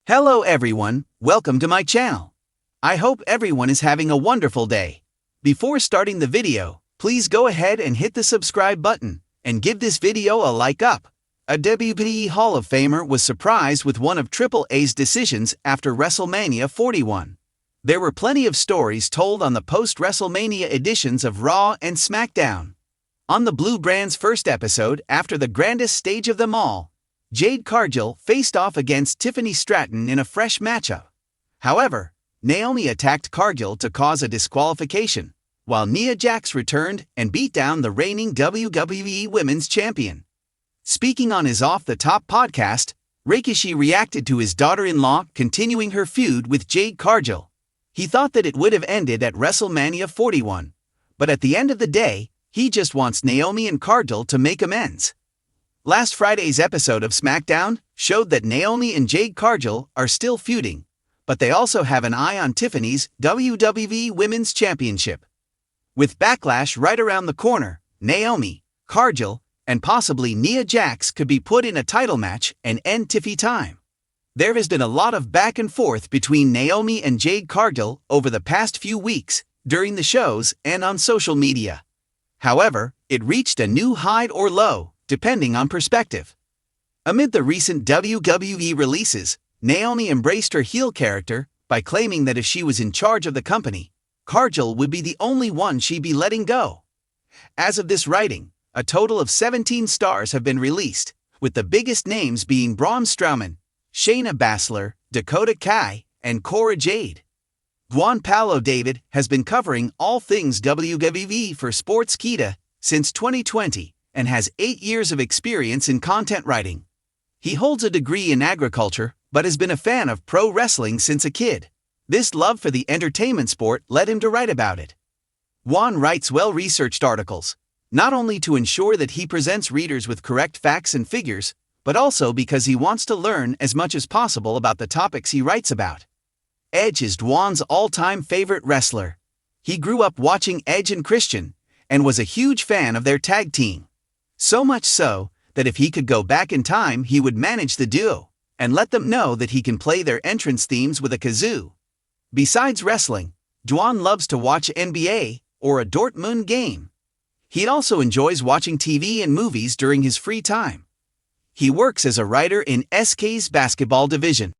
Hello everyone, welcome to my channel. I hope everyone is having a wonderful day. Before starting the video, please go ahead and hit the subscribe button and give this video a like up. A WWE Hall of Famer was surprised with one of Triple A's decisions after WrestleMania 41. There were plenty of stories told on the post-WrestleMania editions of Raw and SmackDown. On the Blue Brand's first episode after the grandest stage of them all, Jade Cargill faced off against Tiffany Stratton in a fresh matchup. However, Naomi attacked Cargill to cause a disqualification, while Nia Jax returned and beat down the reigning WWE Women's Champion. Speaking on his Off the Top podcast, Rikishi reacted to his daughter-in-law continuing her feud with Jade Cargill. He thought that it would have ended at WrestleMania 41, but at the end of the day, he just wants Naomi and Cargill to make amends. Last Friday's episode of SmackDown showed that Naomi and Jade Cargill are still feuding, but they also have an eye on Tiffany's WWE Women's Championship. With Backlash right around the corner, Naomi, Cargill, and possibly Nia Jax could be put in a title match and end Tiffy time. There has been a lot of back and forth between Naomi and Jade Cargill over the past few weeks, during the shows and on social media. However, it reached a new high or low, depending on perspective. Amid the recent WWE releases, Naomi embraced her heel character by claiming that if she was in charge of the company, Cargill would be the only one she'd be letting go. As of this writing, a total of 17 stars have been released, with the biggest names being Braun Strowman, Shayna Baszler, Dakota Kai, and Cora Jade. Juan Paulo David has been covering all things WWE for Sportskeeda since 2020 and has 8 years of experience in content writing. He holds a degree in agriculture but has been a fan of pro wrestling since a kid. This love for the entertainment sport led him to write about it. Juan writes well-researched articles, not only to ensure that he presents readers with correct facts and figures, but also because he wants to learn as much as possible about the topics he writes about. Edge is Juan's all-time favorite wrestler. He grew up watching Edge and Christian, and was a huge fan of their tag team. So much so, that if he could go back in time he would manage the duo, and let them know that he can play their entrance themes with a kazoo. Besides wrestling, Juan loves to watch NBA or a Dortmund game. He also enjoys watching TV and movies during his free time. He works as a writer in SK's basketball division.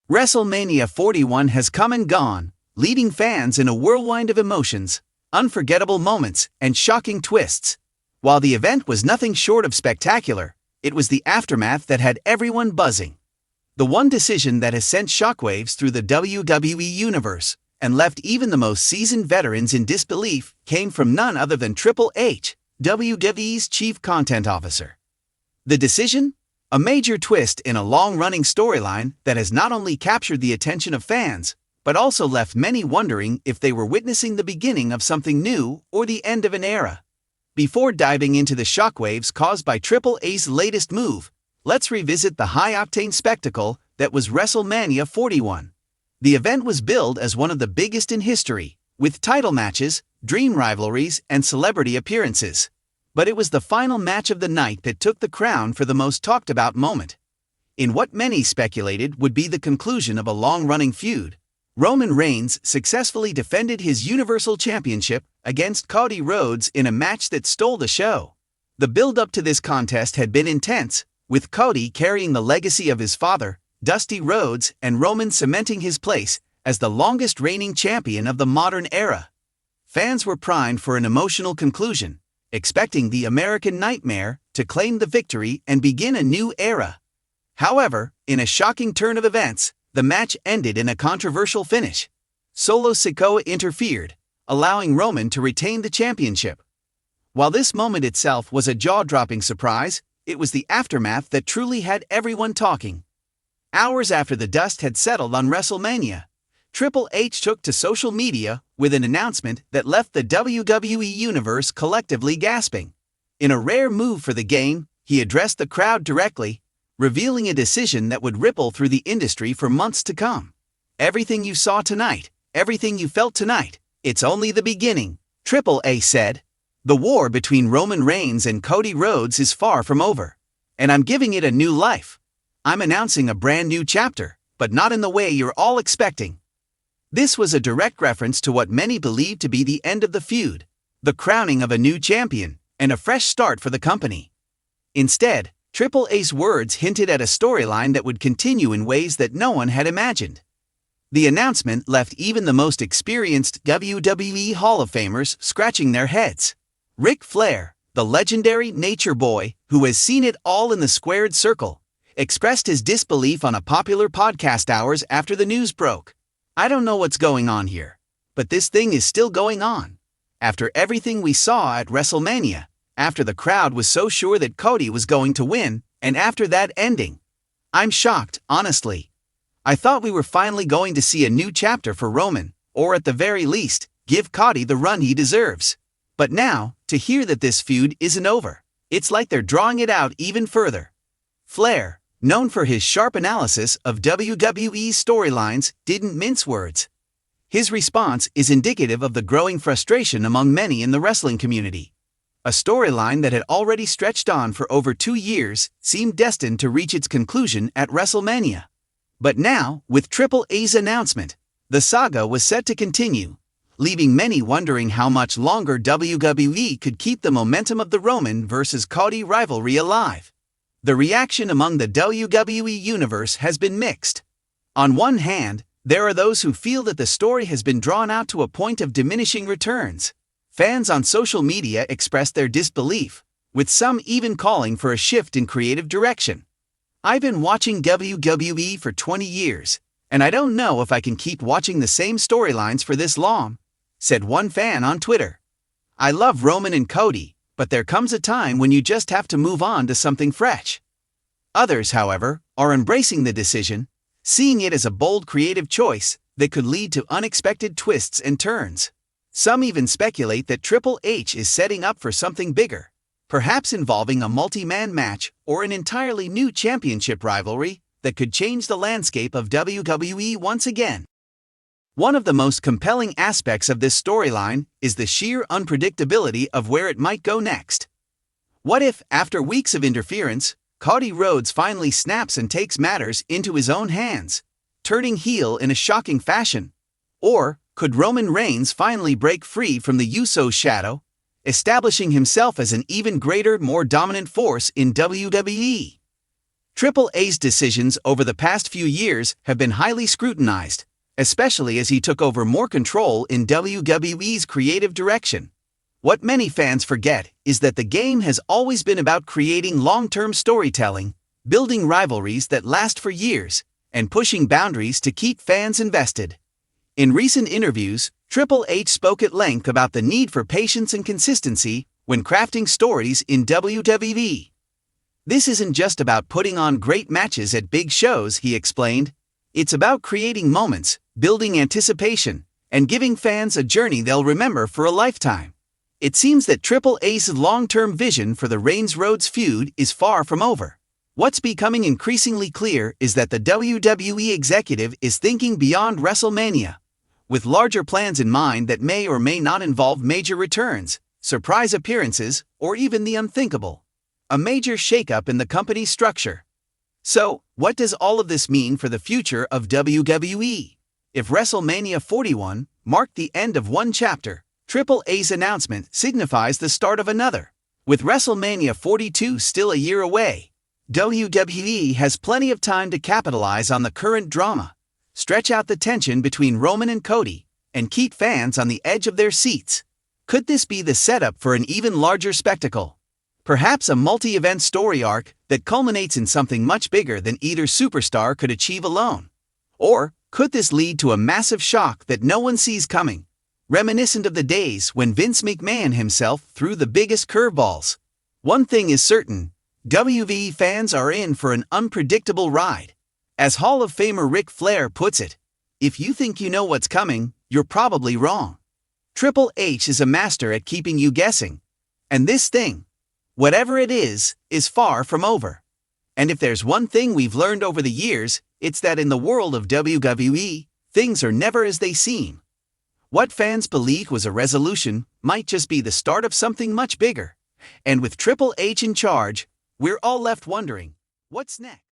WrestleMania 41 has come and gone, leaving fans in a whirlwind of emotions, unforgettable moments, and shocking twists. While the event was nothing short of spectacular, it was the aftermath that had everyone buzzing. The one decision that has sent shockwaves through the WWE universe and left even the most seasoned veterans in disbelief came from none other than Triple H, WWE's chief content officer. The decision? A major twist in a long-running storyline that has not only captured the attention of fans, but also left many wondering if they were witnessing the beginning of something new or the end of an era. Before diving into the shockwaves caused by Triple A's latest move, let's revisit the high-octane spectacle that was WrestleMania 41. The event was billed as one of the biggest in history, with title matches, dream rivalries, and celebrity appearances. But it was the final match of the night that took the crown for the most talked-about moment. In what many speculated would be the conclusion of a long-running feud, Roman Reigns successfully defended his Universal Championship against Cody Rhodes in a match that stole the show. The build-up to this contest had been intense, with Cody carrying the legacy of his father, Dusty Rhodes, and Roman cementing his place as the longest reigning champion of the modern era. Fans were primed for an emotional conclusion, expecting the American Nightmare to claim the victory and begin a new era. However, in a shocking turn of events, the match ended in a controversial finish. Solo Sikoa interfered, allowing Roman to retain the championship. While this moment itself was a jaw-dropping surprise, it was the aftermath that truly had everyone talking. Hours after the dust had settled on WrestleMania, Triple H took to social media with an announcement that left the WWE Universe collectively gasping. In a rare move for the game, he addressed the crowd directly, revealing a decision that would ripple through the industry for months to come. Everything you saw tonight, everything you felt tonight, it's only the beginning, Triple A said. The war between Roman Reigns and Cody Rhodes is far from over, and I'm giving it a new life. I'm announcing a brand new chapter, but not in the way you're all expecting. This was a direct reference to what many believed to be the end of the feud, the crowning of a new champion, and a fresh start for the company. Instead, Triple H's words hinted at a storyline that would continue in ways that no one had imagined. The announcement left even the most experienced WWE Hall of Famers scratching their heads. Ric Flair, the legendary Nature Boy, who has seen it all in the squared circle, expressed his disbelief on a popular podcast hours after the news broke. "I don't know what's going on here, but this thing is still going on. After everything we saw at WrestleMania, after the crowd was so sure that Cody was going to win, and after that ending, I'm shocked, honestly. I thought we were finally going to see a new chapter for Roman, or at the very least, give Cody the run he deserves. But now, to hear that this feud isn't over, it's like they're drawing it out even further." Flair, known for his sharp analysis of WWE's storylines, didn't mince words. His response is indicative of the growing frustration among many in the wrestling community. A storyline that had already stretched on for over 2 years seemed destined to reach its conclusion at WrestleMania. But now, with Triple H's announcement, the saga was set to continue, leaving many wondering how much longer WWE could keep the momentum of the Roman vs. Cody rivalry alive. The reaction among the WWE universe has been mixed. On one hand, there are those who feel that the story has been drawn out to a point of diminishing returns. Fans on social media expressed their disbelief, with some even calling for a shift in creative direction. "I've been watching WWE for 20 years, and I don't know if I can keep watching the same storylines for this long," said one fan on Twitter. "I love Roman and Cody, but there comes a time when you just have to move on to something fresh." Others, however, are embracing the decision, seeing it as a bold creative choice that could lead to unexpected twists and turns. Some even speculate that Triple H is setting up for something bigger, perhaps involving a multi-man match or an entirely new championship rivalry that could change the landscape of WWE once again. One of the most compelling aspects of this storyline is the sheer unpredictability of where it might go next. What if, after weeks of interference, Cody Rhodes finally snaps and takes matters into his own hands, turning heel in a shocking fashion? Or could Roman Reigns finally break free from the Usos' shadow, establishing himself as an even greater, more dominant force in WWE? Triple H's decisions over the past few years have been highly scrutinized, especially as he took over more control in WWE's creative direction. What many fans forget is that the game has always been about creating long-term storytelling, building rivalries that last for years, and pushing boundaries to keep fans invested. In recent interviews, Triple H spoke at length about the need for patience and consistency when crafting stories in WWE. "This isn't just about putting on great matches at big shows," he explained. "It's about creating moments, building anticipation, and giving fans a journey they'll remember for a lifetime." It seems that Triple H's long-term vision for the Reigns-Rhodes feud is far from over. What's becoming increasingly clear is that the WWE executive is thinking beyond WrestleMania, with larger plans in mind that may or may not involve major returns, surprise appearances, or even the unthinkable: a major shakeup in the company's structure. So, what does all of this mean for the future of WWE? If WrestleMania 41 marked the end of one chapter, Triple H's announcement signifies the start of another. With WrestleMania 42 still a year away, WWE has plenty of time to capitalize on the current drama, stretch out the tension between Roman and Cody, and keep fans on the edge of their seats. Could this be the setup for an even larger spectacle? Perhaps a multi-event story arc that culminates in something much bigger than either superstar could achieve alone? Or could this lead to a massive shock that no one sees coming, reminiscent of the days when Vince McMahon himself threw the biggest curveballs? One thing is certain: WWE fans are in for an unpredictable ride. As Hall of Famer Ric Flair puts it, "If you think you know what's coming, you're probably wrong." Triple H is a master at keeping you guessing. And this thing, whatever it is far from over. And if there's one thing we've learned over the years, it's that in the world of WWE, things are never as they seem. What fans believe was a resolution might just be the start of something much bigger. And with Triple H in charge, we're all left wondering, what's next?